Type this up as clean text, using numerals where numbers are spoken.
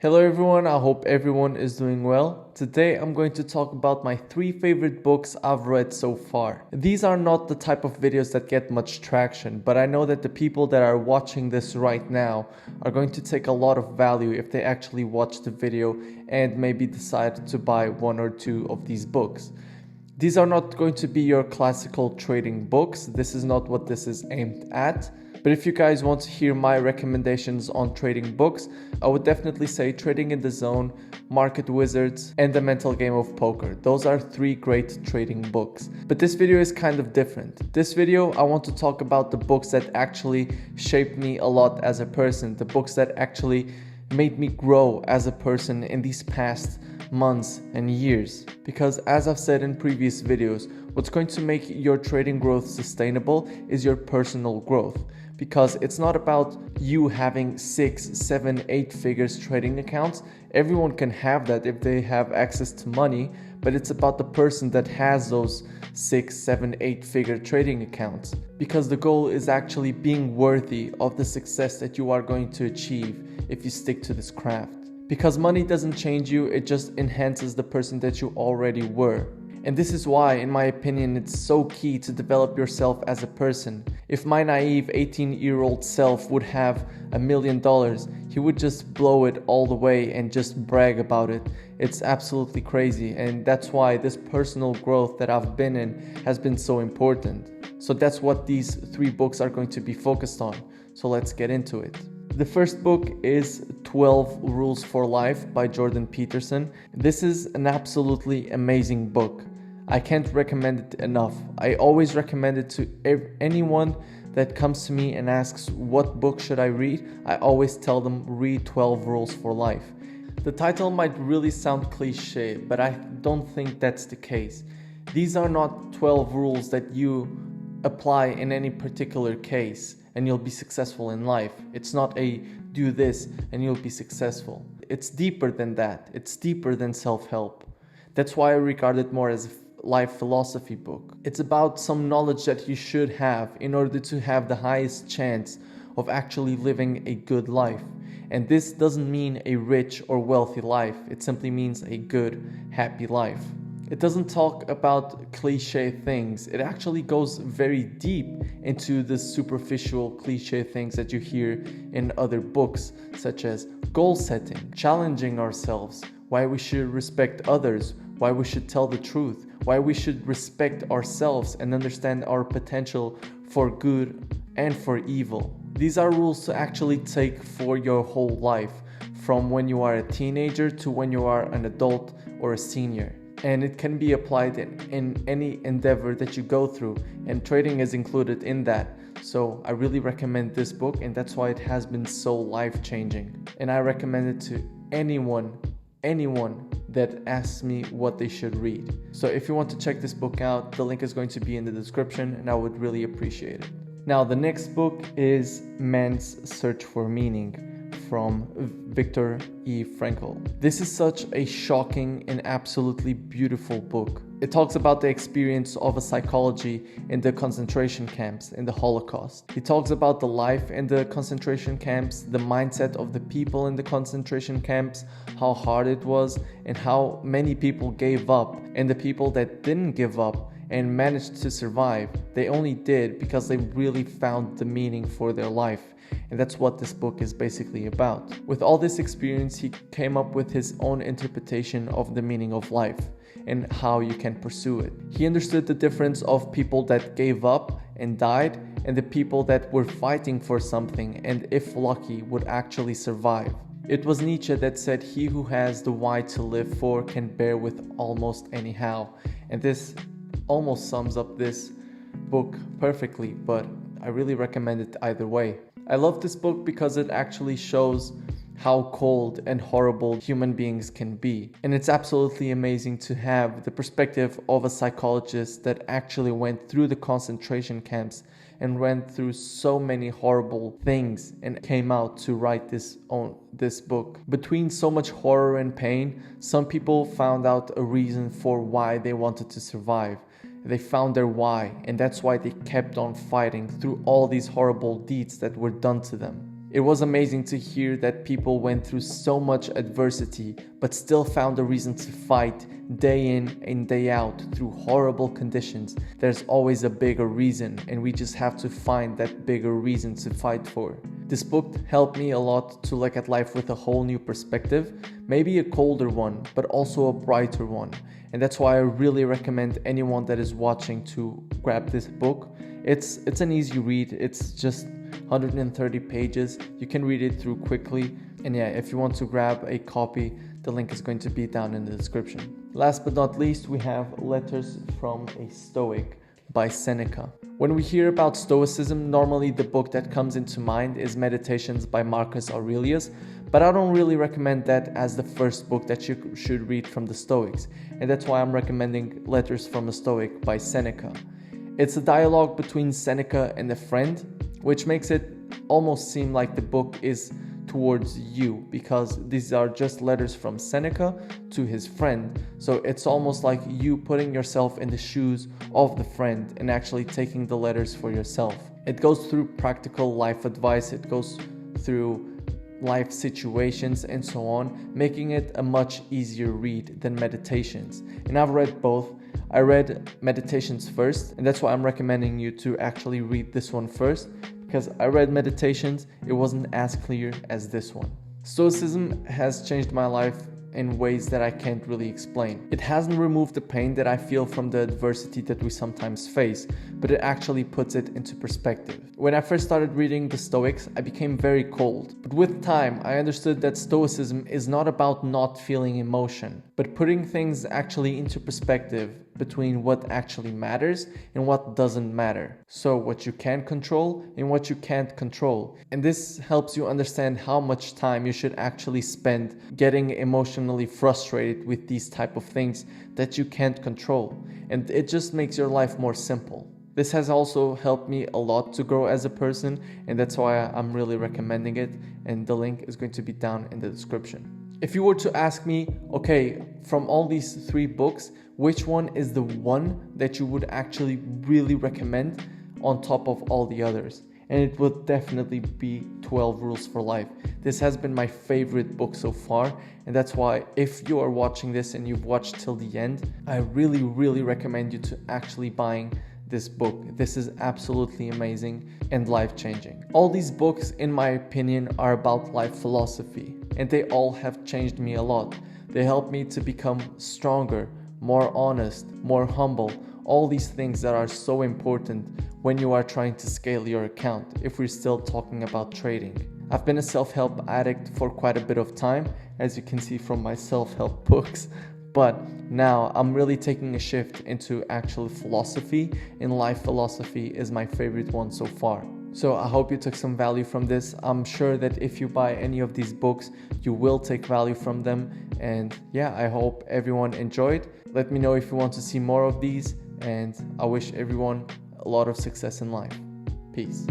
Hello everyone, I hope everyone is doing well. Today I'm going to talk about my 3 favorite books I've read so far. These are not the type of videos that get much traction, but I know that the people that are watching this right now are going to take a lot of value if they actually watch the video and maybe decide to buy 1 or 2 of these books. These are not going to be your classical trading books. This is not what this is aimed at. But if you guys want to hear my recommendations on trading books, I would definitely say Trading in the Zone, Market Wizards, and The Mental Game of Poker. Those are 3 great trading books. But this video is kind of different. This video, I want to talk about the books that actually shaped me a lot as a person, the books that actually made me grow as a person in these past months and years. Because as I've said in previous videos, what's going to make your trading growth sustainable is your personal growth. Because it's not about you having 6, 7, 8 figures trading accounts. Everyone can have that if they have access to money, but it's about the person that has those 6, 7, 8 figure trading accounts. Because the goal is actually being worthy of the success that you are going to achieve if you stick to this craft. Because money doesn't change you, it just enhances the person that you already were. And this is why, in my opinion, it's so key to develop yourself as a person. If my naive 18-year-old self would have $1 million, he would just blow it all the way and just brag about it. It's absolutely crazy, and that's why this personal growth that I've been in has been so important. So that's what these 3 books are going to be focused on. So let's get into it. The first book is 12 Rules for Life by Jordan Peterson. This is an absolutely amazing book. I can't recommend it enough. I always recommend it to anyone that comes to me and asks what book should I read. I always tell them read 12 Rules for Life. The title might really sound cliche, but I don't think that's the case. These are not 12 rules that you apply in any particular case and you'll be successful in life. It's not a do this and you'll be successful. It's deeper than that. It's deeper than self-help. That's why I regard it more as a life philosophy book. It's about some knowledge that you should have in order to have the highest chance of actually living a good life. And this doesn't mean a rich or wealthy life. It simply means a good, happy life. It doesn't talk about cliche things. It actually goes very deep into the superficial cliche things that you hear in other books, such as goal setting, challenging ourselves, why we should respect others, why we should tell the truth, why we should respect ourselves and understand our potential for good and for evil. These are rules to actually take for your whole life, from when you are a teenager to when you are an adult or a senior. And it can be applied in any endeavor that you go through, and trading is included in that. So I really recommend this book, and that's why it has been so life-changing. And I recommend it to anyone that asks me what they should read. So if you want to check this book out, the link is going to be in the description, and I would really appreciate it. Now, the next book is Man's Search for Meaning from Viktor E. Frankl. This is such a shocking and absolutely beautiful book. It talks about the experience of a psychology in the concentration camps in the Holocaust. It talks about the life in the concentration camps, the mindset of the people in the concentration camps, how hard it was, and how many people gave up. And the people that didn't give up and managed to survive, they only did because they really found the meaning for their life. And that's what this book is basically about. With all this experience, he came up with his own interpretation of the meaning of life and how you can pursue it. He understood the difference of people that gave up and died and the people that were fighting for something and, if lucky, would actually survive. It was Nietzsche that said, "He who has the why to live for can bear with almost anyhow." And this almost sums up this book perfectly, but I really recommend it either way. I love this book because it actually shows how cold and horrible human beings can be. And it's absolutely amazing to have the perspective of a psychologist that actually went through the concentration camps and went through so many horrible things and came out to write this book. Between so much horror and pain, some people found out a reason for why they wanted to survive. They found their why, and that's why they kept on fighting through all these horrible deeds that were done to them. It was amazing to hear that people went through so much adversity but still found a reason to fight day in and day out through horrible conditions. There's always a bigger reason, and we just have to find that bigger reason to fight for. This book helped me a lot to look at life with a whole new perspective, maybe a colder one, but also a brighter one. And that's why I really recommend anyone that is watching to grab this book. It's an easy read. It's just 130 pages. You can read it through quickly. And yeah, if you want to grab a copy, the link is going to be down in the description. Last but not least, we have Letters from a Stoic by Seneca. When we hear about Stoicism, normally the book that comes into mind is Meditations by Marcus Aurelius, but I don't really recommend that as the first book that you should read from the Stoics, and that's why I'm recommending Letters from a Stoic by Seneca. It's a dialogue between Seneca and a friend, which makes it almost seem like the book is towards you, because these are just letters from Seneca to his friend. So it's almost like you putting yourself in the shoes of the friend and actually taking the letters for yourself. It goes through practical life advice, it goes through life situations and so on, making it a much easier read than Meditations. And I've read both. I read Meditations first, and that's why I'm recommending you to actually read this one first, because I read Meditations, it wasn't as clear as this one. Stoicism has changed my life in ways that I can't really explain. It hasn't removed the pain that I feel from the adversity that we sometimes face, but it actually puts it into perspective. When I first started reading the Stoics, I became very cold. But with time, I understood that Stoicism is not about not feeling emotion, but putting things actually into perspective between what actually matters and what doesn't matter. So what you can control and what you can't control. And this helps you understand how much time you should actually spend getting emotionally frustrated with these type of things that you can't control. And it just makes your life more simple. This has also helped me a lot to grow as a person, and that's why I'm really recommending it, and the link is going to be down in the description. If you were to ask me, okay, from all these 3 books, which one is the one that you would actually really recommend on top of all the others? And it would definitely be 12 Rules for Life. This has been my favorite book so far, and that's why if you are watching this and you've watched till the end, I really, really recommend you to actually buying this book. This is absolutely amazing and life-changing. All these books, in my opinion, are about life philosophy, and they all have changed me a lot. They helped me to become stronger, more honest, more humble, all these things that are so important when you are trying to scale your account, if we're still talking about trading. I've been a self-help addict for quite a bit of time, as you can see from my self-help books, but now I'm really taking a shift into actual philosophy, and life philosophy is my favorite one so far. So I hope you took some value from this. I'm sure that if you buy any of these books, you will take value from them. And yeah, I hope everyone enjoyed. Let me know if you want to see more of these, and I wish everyone a lot of success in life. Peace.